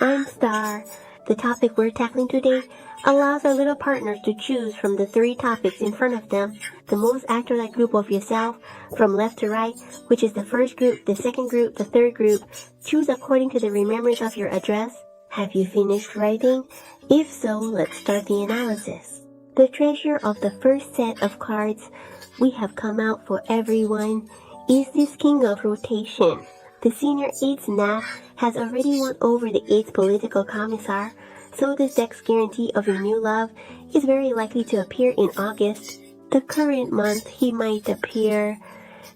I'm Star. The topic we're tackling today allows our little partners to choose from the 3 topics in front of them, the most actor-like group of yourself, from left to right, which is the first group, the second group, the third group. Choose according to the remembrance of your address. Have you finished writing? If so, let's start the analysis. The treasure of the first set of cards we have come out for everyone is this King of Rotation. The senior 8's nap has already won over the 8's political commissar, so this deck's guarantee of your new love is very likely to appear in August. The current month he might appear,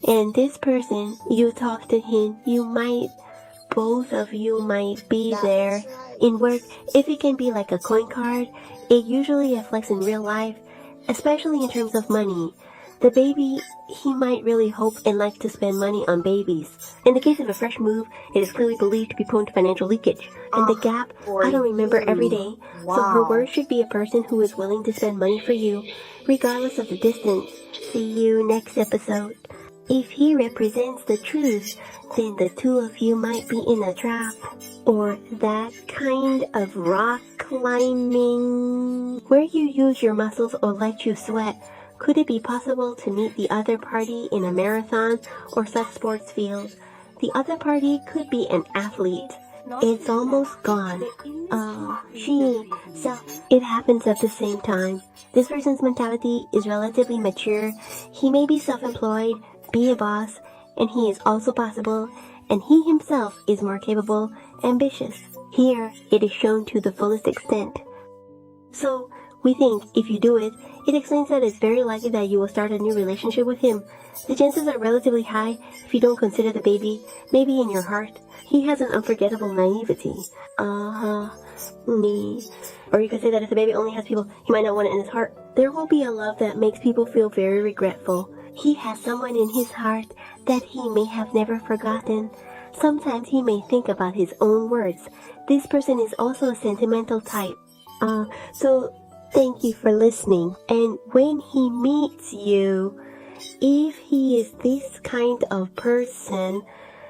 and this person, you talk to him, both of you might be there. In work, if it can be like a coin card, it usually reflects in real life, especially in terms of money. The baby, he might really hope and like to spend money on babies. In the case of a fresh move, it is clearly believed to be prone to financial leakage. And the gap, I don't remember every day. So her word should be a person who is willing to spend money for you, regardless of the distance. See you next episode. If he represents the truth, then the 2 of you might be in a trap. Or that kind of rock climbing, where you use your muscles or let you sweat. Could it be possible to meet the other party in a marathon or such sports field? The other party could be an athlete. It's almost gone. So it happens at the same time. This person's mentality is relatively mature. He may be self-employed, be a boss, and he is also possible, and he himself is more capable, ambitious. Here, it is shown to the fullest extent. So, we think, if you do it, it explains that it's very likely that you will start a new relationship with him. The chances are relatively high if you don't consider the baby, maybe in your heart. He has an unforgettable naivety. Me. Or you could say that if the baby only has people, he might not want it in his heart. There will be a love that makes people feel very regretful. He has someone in his heart that he may have never forgotten. Sometimes he may think about his own words. This person is also a sentimental type. So thank you for listening. And when he meets you, if he is this kind of person,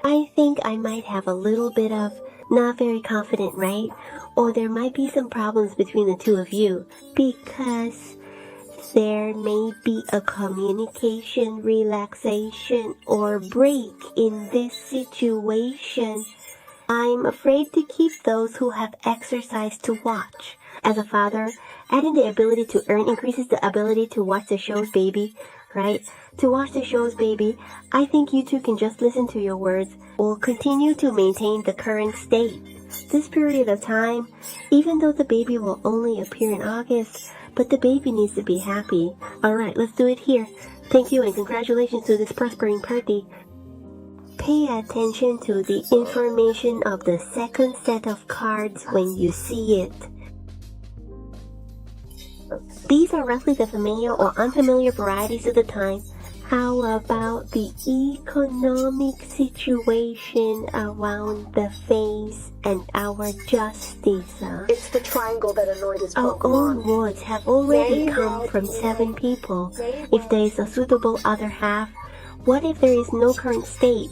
I think I might have a little bit of not very confident, right? Or there might be some problems between the 2 of you, because there may be a communication relaxation or break in this situation. I'm afraid to keep those who have exercise to watch. As a father, adding the ability to earn increases the ability to watch the show's baby, right? To watch the show's baby, I think you 2 can just listen to your words or continue to maintain the current state. This period of time, even though the baby will only appear in August, but the baby needs to be happy. Alright, let's do it here. Thank you and congratulations to this prospering party. Pay attention to the information of the second set of cards when you see it. These are roughly the familiar or unfamiliar varieties of the time. How about the economic situation around the face and our justice? It's the triangle that annoyed his Our Pokemon. own words have already come from 7 people. If there is a suitable other half, what if there is no current state?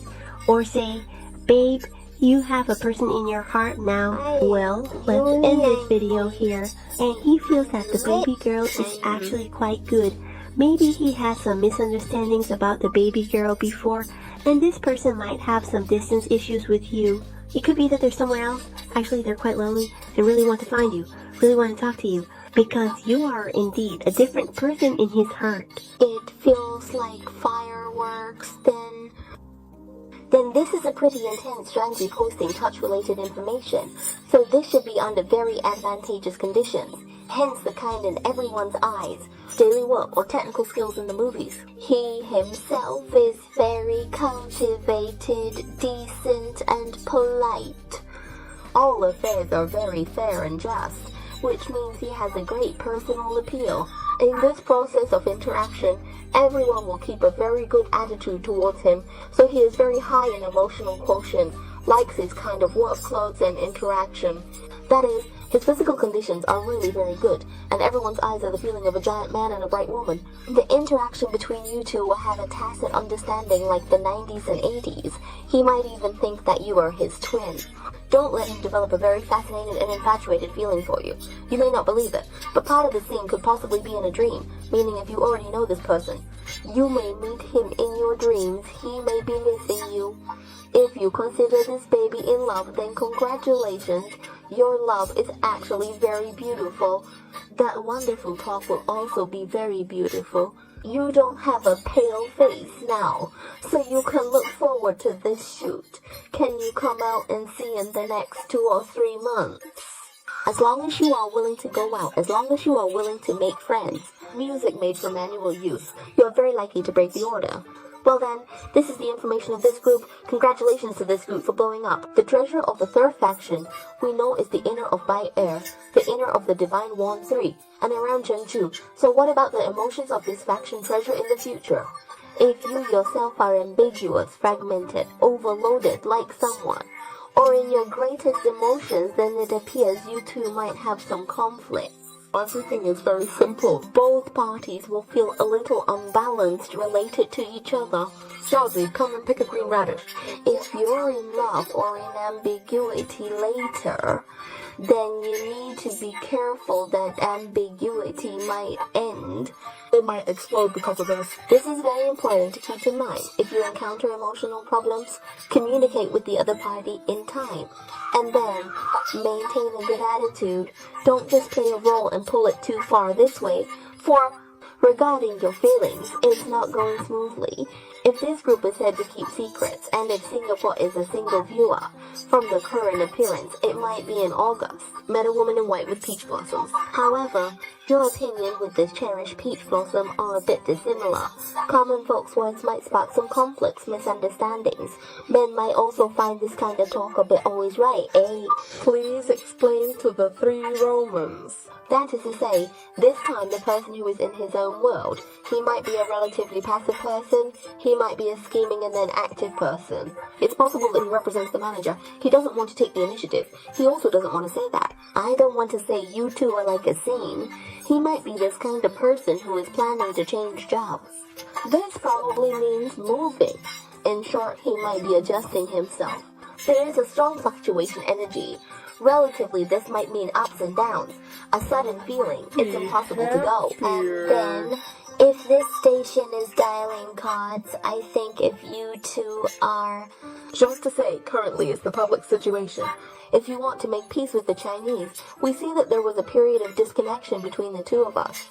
Or say, babe, you have a person in your heart now. Well, let's end this video here. And he feels that the baby girl is actually quite good. Maybe he had some misunderstandings about the baby girl before, and this person might have some distance issues with you. It could be that they're somewhere else. Actually, they're quite lonely and really want to find you, really want to talk to you, because you are indeed a different person in his heart. It feels like fireworks, then this is a pretty intense strategy posting touch-related information, so this should be under very advantageous conditions, hence the kind in everyone's eyes, daily work or technical skills in the movies. He himself is very cultivated, decent, and polite. All affairs are very fair and just, which means he has a great personal appeal. In this process of interaction, everyone will keep a very good attitude towards him, so he is very high in emotional quotient, likes his kind of work clothes and interaction. That is, his physical conditions are really very good, and everyone's eyes are the feeling of a giant man and a bright woman. The interaction between you 2 will have a tacit understanding like the 90s and 80s. He might even think that you are his twin. Don't let him develop a very fascinated and infatuated feeling for you. You may not believe it, but part of the scene could possibly be in a dream, meaning if you already know this person, you may meet him in your dreams. He may be missing you. If you consider this baby in love, then congratulations. Your love is actually very beautiful. That wonderful talk will also be very beautiful. You don't have a pale face now, so you can look forward to this shoot. Can you come out and see in the next 2 or 3 months? As long as you are willing to go out, as long as you are willing to make friends, music made for manual use, you are very likely to break the order. Well then, this is the information of this group. Congratulations to this group for blowing up. The treasure of the third faction we know is the inner of Bai Air, the inner of the Divine Wand 3, and around Zhengzhou. So what about the emotions of this faction treasure in the future? If you yourself are ambiguous, fragmented, overloaded like someone, or in your greatest emotions, then it appears you two might have some conflict. Everything is very simple. Both parties will feel a little unbalanced related to each other. Xiaozi, come and pick a green radish. If you're in love or in ambiguity later, then you need to be careful that ambiguity might end. It might explode because of this. This is very important to keep in mind. If you encounter emotional problems, communicate with the other party in time. And then, maintain a good attitude. Don't just play a role and pull it too far this way. For regarding your feelings, it's not going smoothly. If this group is said to keep secrets, and if Singapore is a single viewer, from the current appearance, it might be in August. Met a woman in white with peach blossoms. However, your opinion with this cherished peach blossom are a bit dissimilar. Common folks' words might spark some conflicts, misunderstandings. Men might also find this kind of talk a bit always right, eh? Please explain to the 3 Romans. That is to say, this time the person who is in his own world. He might be a relatively passive person, he might be a scheming and then active person. It's possible that he represents the manager. He doesn't want to take the initiative. He also doesn't want to say that. I don't want to say you two are like a scene. He might be this kind of person who is planning to change jobs. This probably means moving. In short, he might be adjusting himself. There is a strong fluctuation energy. Relatively, this might mean ups and downs. A sudden feeling, it's impossible to go. And then, if this station is dialing cards, I think if you two are... Just to say, currently is the public situation. If you want to make peace with the Chinese, we see that there was a period of disconnection between the two of us.